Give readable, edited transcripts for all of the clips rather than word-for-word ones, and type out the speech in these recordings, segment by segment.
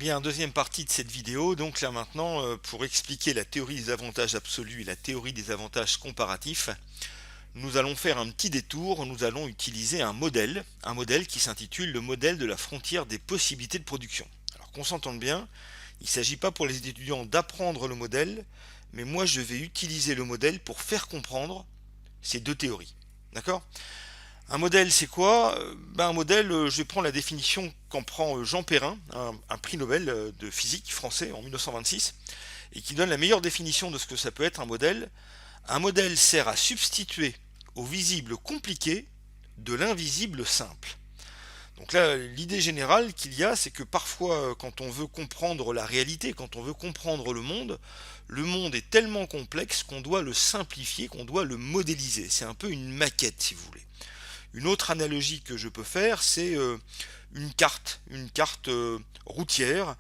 Bien, deuxième partie de cette vidéo, donc là maintenant, pour expliquer la théorie des avantages absolus et la théorie des avantages comparatifs, nous allons faire un petit détour, nous allons utiliser un modèle qui s'intitule le modèle de la frontière des possibilités de production. Alors qu'on s'entende bien, il ne s'agit pas pour les étudiants d'apprendre le modèle, mais moi je vais utiliser le modèle pour faire comprendre ces deux théories. D'accord? Un modèle, c'est quoi? Un modèle, je vais prendre la définition qu'en prend Jean Perrin, un prix Nobel de physique français en 1926, et qui donne la meilleure définition de ce que ça peut être un modèle. Un modèle sert à substituer au visible compliqué de l'invisible simple. Donc là, l'idée générale qu'il y a, c'est que parfois, quand on veut comprendre la réalité, quand on veut comprendre le monde est tellement complexe qu'on doit le simplifier, qu'on doit le modéliser. C'est un peu une maquette, si vous voulez. Une autre analogie que je peux faire, c'est une carte routière.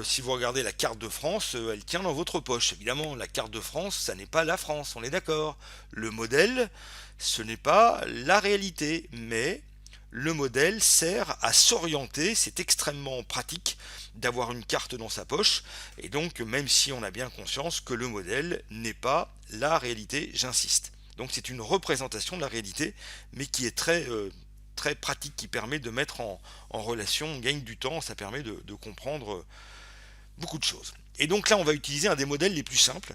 Si vous regardez la carte de France, elle tient dans votre poche. Évidemment, la carte de France, ça n'est pas la France, on est d'accord. Le modèle, ce n'est pas la réalité, mais le modèle sert à s'orienter. C'est extrêmement pratique d'avoir une carte dans sa poche. Et donc, même si on a bien conscience que le modèle n'est pas la réalité, j'insiste. Donc c'est une représentation de la réalité, mais qui est très pratique, qui permet de mettre en relation, on gagne du temps, ça permet de comprendre beaucoup de choses. Et donc là, on va utiliser un des modèles les plus simples,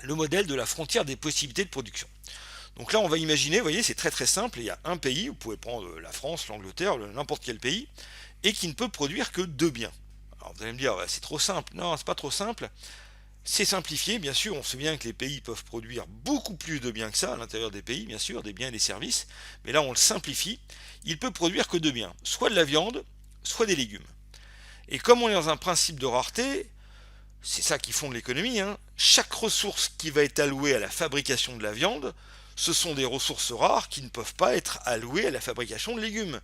le modèle de la frontière des possibilités de production. Donc là, on va imaginer, vous voyez, c'est très simple, il y a un pays, vous pouvez prendre la France, l'Angleterre, n'importe quel pays, et qui ne peut produire que deux biens. Alors vous allez me dire, ouais, c'est trop simple. Non, c'est pas trop simple. C'est simplifié, bien sûr, on sait bien que les pays peuvent produire beaucoup plus de biens que ça à l'intérieur des pays, bien sûr, des biens et des services, mais là on le simplifie, il peut produire que deux biens, soit de la viande, soit des légumes. Et comme on est dans un principe de rareté, c'est ça qui fonde l'économie, hein, chaque ressource qui va être allouée à la fabrication de la viande, ce sont des ressources rares qui ne peuvent pas être allouées à la fabrication de légumes.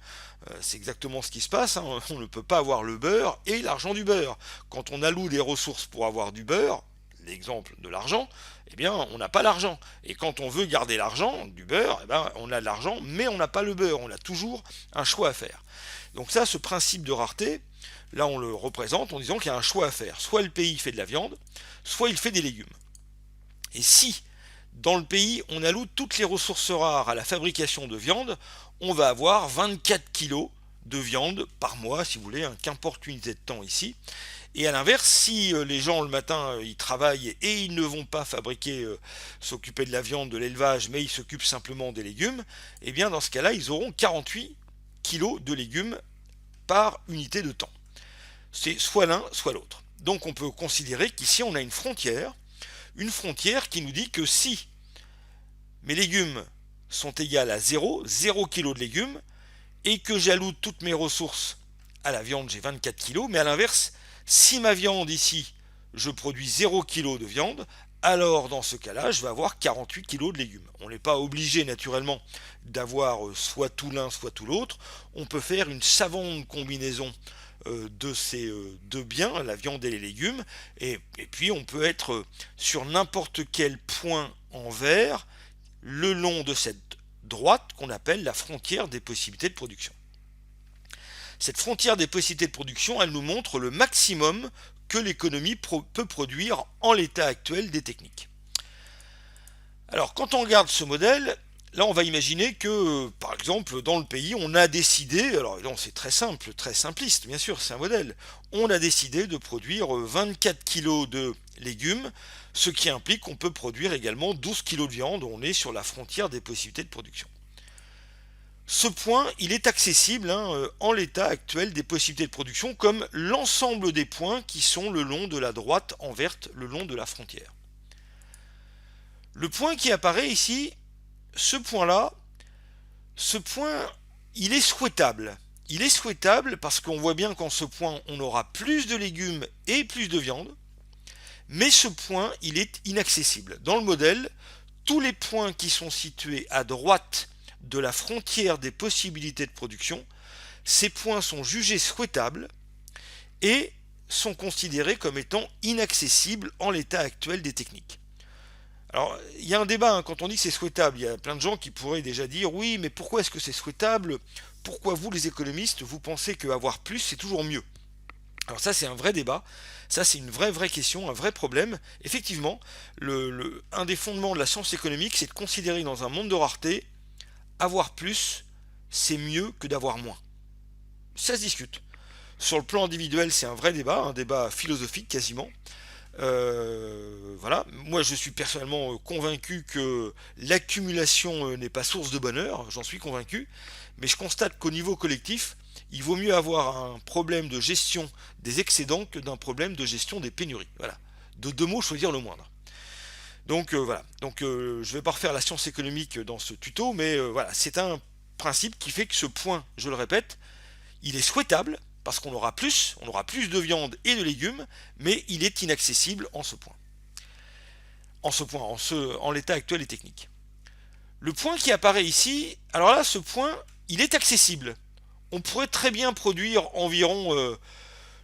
C'est exactement ce qui se passe, hein. On ne peut pas avoir le beurre et l'argent du beurre. Quand on alloue des ressources pour avoir du beurre, l'exemple de l'argent, eh bien on n'a pas l'argent. Et quand on veut garder l'argent, du beurre, eh bien, on a de l'argent, mais on n'a pas le beurre. On a toujours un choix à faire. Donc ça, ce principe de rareté, là on le représente en disant qu'il y a un choix à faire. Soit le pays fait de la viande, soit il fait des légumes. Et si dans le pays on alloue toutes les ressources rares à la fabrication de viande, on va avoir 24 kilos de viande par mois, si vous voulez, hein, qu'importe l'unité de temps ici. Et à l'inverse, si les gens le matin ils travaillent et ils ne vont pas fabriquer, s'occuper de la viande, de l'élevage, mais ils s'occupent simplement des légumes, eh bien dans ce cas-là, ils auront 48 kilos de légumes par unité de temps. C'est soit l'un, soit l'autre. Donc on peut considérer qu'ici on a une frontière qui nous dit que si mes légumes sont égales à 0 kg de légumes, et que j'alloue toutes mes ressources à la viande, j'ai 24 kg, mais à l'inverse, si ma viande ici, je produis 0 kg de viande, alors dans ce cas-là, je vais avoir 48 kg de légumes. On n'est pas obligé naturellement d'avoir soit tout l'un, soit tout l'autre. On peut faire une savante combinaison de ces deux biens, la viande et les légumes, et puis on peut être sur n'importe quel point en vert le long de cette droite qu'on appelle la frontière des possibilités de production. Cette frontière des possibilités de production, elle nous montre le maximum que l'économie peut produire en l'état actuel des techniques. Alors quand on regarde ce modèle, là on va imaginer que par exemple dans le pays on a décidé, alors c'est très simple, très simpliste bien sûr, c'est un modèle, on a décidé de produire 24 kg de légumes, ce qui implique qu'on peut produire également 12 kg de viande, on est sur la frontière des possibilités de production. Ce point, il est accessible en l'état actuel des possibilités de production comme l'ensemble des points qui sont le long de la droite en verte, le long de la frontière. Le point qui apparaît ici, ce point, il est souhaitable. Il est souhaitable parce qu'on voit bien qu'en ce point, on aura plus de légumes et plus de viande, mais ce point, il est inaccessible. Dans le modèle, tous les points qui sont situés à droite de la frontière des possibilités de production, ces points sont jugés souhaitables et sont considérés comme étant inaccessibles en l'état actuel des techniques. Alors, il y a un débat, quand on dit que c'est souhaitable, il y a plein de gens qui pourraient déjà dire oui, mais pourquoi est-ce que c'est souhaitable? Pourquoi vous, les économistes, vous pensez qu'avoir plus, c'est toujours mieux? Alors ça c'est un vrai débat, ça c'est une vraie question, un vrai problème. Effectivement, un des fondements de la science économique, c'est de considérer dans un monde de rareté, avoir plus, c'est mieux que d'avoir moins. Ça se discute. Sur le plan individuel, c'est un débat philosophique quasiment. Voilà, moi je suis personnellement convaincu que l'accumulation n'est pas source de bonheur, j'en suis convaincu, mais je constate qu'au niveau collectif, il vaut mieux avoir un problème de gestion des excédents que d'un problème de gestion des pénuries. Voilà, de deux mots, choisir le moindre. Donc voilà, donc je vais pas refaire la science économique dans ce tuto, mais voilà, c'est un principe qui fait que ce point, je le répète, il est souhaitable parce qu'on aura plus de viande et de légumes, mais il est inaccessible en l'état actuel et technique. Le point qui apparaît ici, alors là, ce point, il est accessible. On pourrait très bien produire environ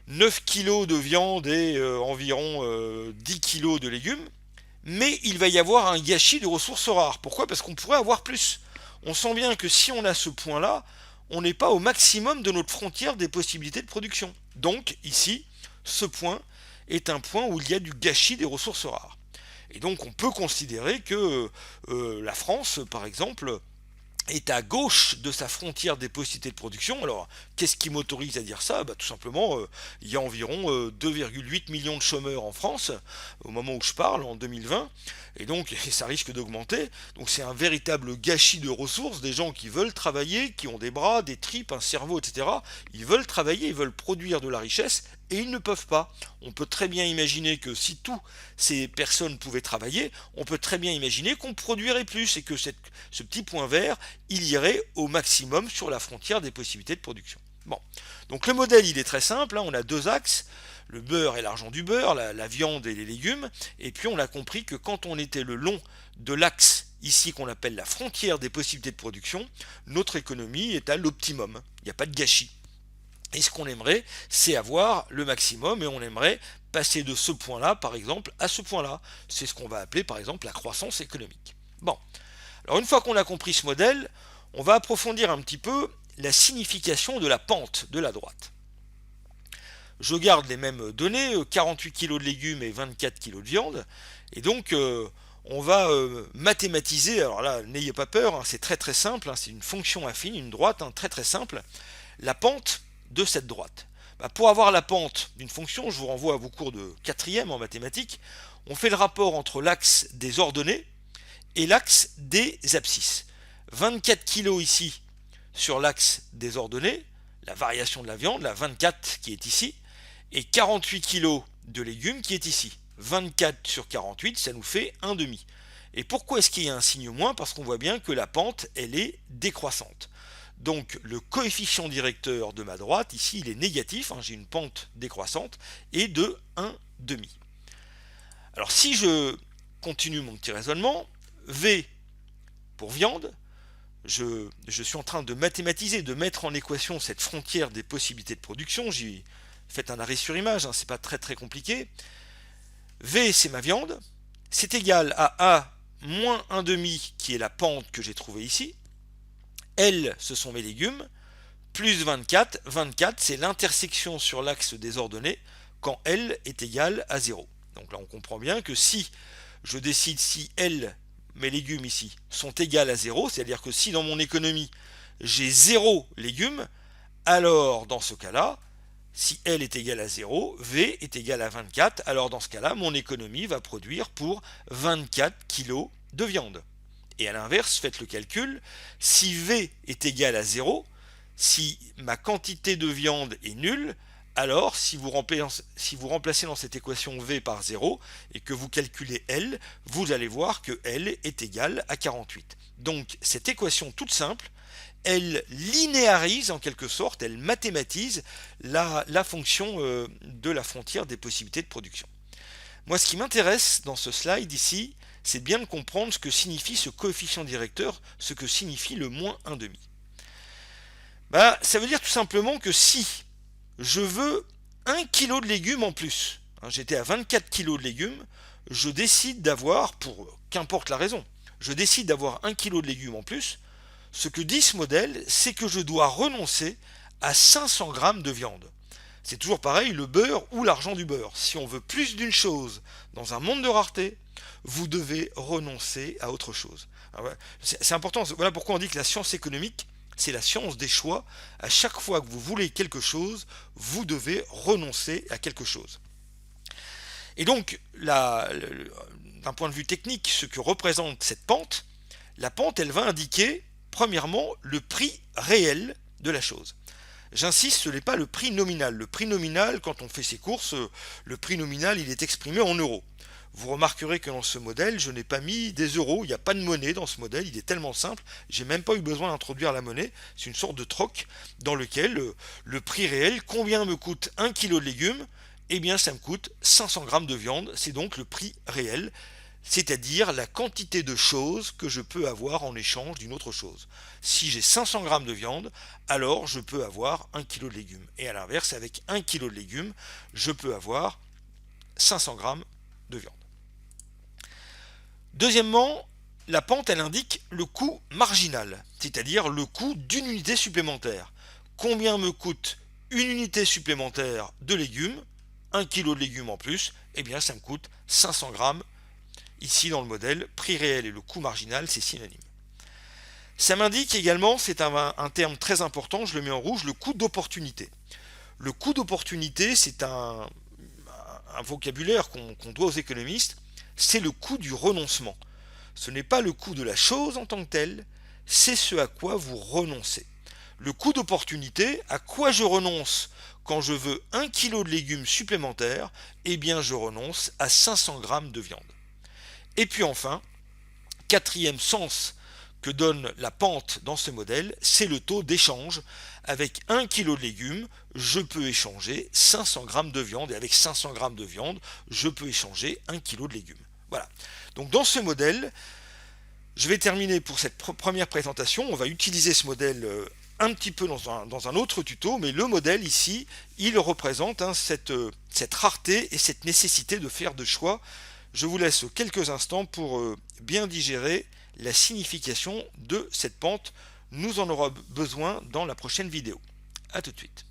9 kg de viande et environ 10 kg de légumes, mais il va y avoir un gâchis de ressources rares. Pourquoi? Parce qu'on pourrait avoir plus. On sent bien que si on a ce point-là, on n'est pas au maximum de notre frontière des possibilités de production. Donc ici, ce point est un point où il y a du gâchis des ressources rares. Et donc on peut considérer que la France, par exemple, est à gauche de sa frontière des possibilités de production. Alors, qu'est-ce qui m'autorise à dire ça? Tout simplement, il y a environ 2,8 millions de chômeurs en France, au moment où je parle, en 2020, et donc ça risque d'augmenter. Donc c'est un véritable gâchis de ressources, des gens qui veulent travailler, qui ont des bras, des tripes, un cerveau, etc. Ils veulent travailler, ils veulent produire de la richesse, et ils ne peuvent pas. On peut très bien imaginer que si toutes ces personnes pouvaient travailler, on peut très bien imaginer qu'on produirait plus, et que ce petit point vert, il irait au maximum sur la frontière des possibilités de production. Bon, donc le modèle il est très simple, hein, on a deux axes, le beurre et l'argent du beurre, la viande et les légumes, et puis on a compris que quand on était le long de l'axe ici qu'on appelle la frontière des possibilités de production, notre économie est à l'optimum, il n'y a pas de gâchis. Et ce qu'on aimerait, c'est avoir le maximum, et on aimerait passer de ce point-là, par exemple, à ce point-là. C'est ce qu'on va appeler, par exemple, la croissance économique. Bon, alors une fois qu'on a compris ce modèle, on va approfondir un petit peu la signification de la pente de la droite. Je garde les mêmes données, 48 kg de légumes et 24 kg de viande, et donc on va mathématiser, alors là n'ayez pas peur, hein, c'est très simple, hein, c'est une fonction affine, une droite, hein, très simple, la pente de cette droite. Pour avoir la pente d'une fonction, je vous renvoie à vos cours de 4e en mathématiques, on fait le rapport entre l'axe des ordonnées et l'axe des abscisses. 24 kg ici sur l'axe des ordonnées, la variation de la viande, la 24 qui est ici, et 48 kg de légumes qui est ici. 24 sur 48, ça nous fait 1,5. Et pourquoi est-ce qu'il y a un signe moins? Parce qu'on voit bien que la pente, elle est décroissante. Donc le coefficient directeur de ma droite, ici, il est négatif, hein, j'ai une pente décroissante, et de 1,5. Alors si je continue mon petit raisonnement, V pour viande, je suis en train de mathématiser, de mettre en équation cette frontière des possibilités de production. J'ai fait un arrêt sur image, hein, c'est pas très compliqué. V c'est ma viande, c'est égal à A moins 1,5 qui est la pente que j'ai trouvée ici. L ce sont mes légumes, plus 24. 24 c'est l'intersection sur l'axe des ordonnées quand L est égal à 0. Donc là on comprend bien que si je décide si L, mes légumes ici, sont égales à 0, c'est-à-dire que si dans mon économie j'ai 0 légumes, alors dans ce cas-là, si L est égal à 0, V est égal à 24, alors dans ce cas-là, mon économie va produire pour 24 kg de viande. Et à l'inverse, faites le calcul, si V est égal à 0, si ma quantité de viande est nulle, alors si vous remplacez dans cette équation V par 0 et que vous calculez L, vous allez voir que L est égal à 48. Donc cette équation toute simple, elle linéarise en quelque sorte, elle mathématise la fonction de la frontière des possibilités de production. Moi, ce qui m'intéresse dans ce slide ici, c'est bien de comprendre ce que signifie ce coefficient directeur, ce que signifie le moins 1,5. Ça veut dire tout simplement que si je veux 1 kg de légumes en plus, hein, j'étais à 24 kg de légumes, je décide d'avoir, pour qu'importe la raison, je décide d'avoir 1 kg de légumes en plus, ce que dit ce modèle, c'est que je dois renoncer à 500 grammes de viande. C'est toujours pareil, le beurre ou l'argent du beurre. Si on veut plus d'une chose dans un monde de rareté, vous devez renoncer à autre chose. C'est important, voilà pourquoi on dit que la science économique, c'est la science des choix. À chaque fois que vous voulez quelque chose, vous devez renoncer à quelque chose. Et donc, d'un point de vue technique, ce que représente cette pente, la pente, elle va indiquer, premièrement, le prix réel de la chose. J'insiste, ce n'est pas le prix nominal. Le prix nominal, quand on fait ses courses, le prix nominal, il est exprimé en euros. Vous remarquerez que dans ce modèle, je n'ai pas mis des euros, il n'y a pas de monnaie dans ce modèle, il est tellement simple, j'ai même pas eu besoin d'introduire la monnaie, c'est une sorte de troc dans lequel le prix réel, combien me coûte 1 kg de légumes? Eh bien ça me coûte 500 grammes de viande, c'est donc le prix réel, c'est-à-dire la quantité de choses que je peux avoir en échange d'une autre chose. Si j'ai 500 grammes de viande, alors je peux avoir 1 kg de légumes. Et à l'inverse, avec 1 kg de légumes, je peux avoir 500 grammes de viande. Deuxièmement, la pente, elle indique le coût marginal, c'est-à-dire le coût d'une unité supplémentaire. Combien me coûte une unité supplémentaire de légumes? 1 kg de légumes en plus, eh bien ça me coûte 500 grammes. Ici dans le modèle, prix réel et le coût marginal, c'est synonyme. Ça m'indique également, c'est un terme très important, je le mets en rouge, le coût d'opportunité. Le coût d'opportunité, c'est un vocabulaire qu'on doit aux économistes, c'est le coût du renoncement. Ce n'est pas le coût de la chose en tant que telle, c'est ce à quoi vous renoncez. Le coût d'opportunité, à quoi je renonce quand je veux 1 kg de légumes supplémentaires? Eh bien je renonce à 500 grammes de viande. Et puis enfin, quatrième sens que donne la pente dans ce modèle, c'est le taux d'échange. Avec 1 kg de légumes, je peux échanger 500 grammes de viande, et avec 500 grammes de viande, je peux échanger 1 kg de légumes. Voilà. Donc dans ce modèle, je vais terminer pour cette première présentation. On va utiliser ce modèle un petit peu dans un autre tuto, mais le modèle ici, il représente cette rareté et cette nécessité de faire de choix. Je vous laisse quelques instants pour bien digérer la signification de cette pente. Nous en aurons besoin dans la prochaine vidéo. A tout de suite.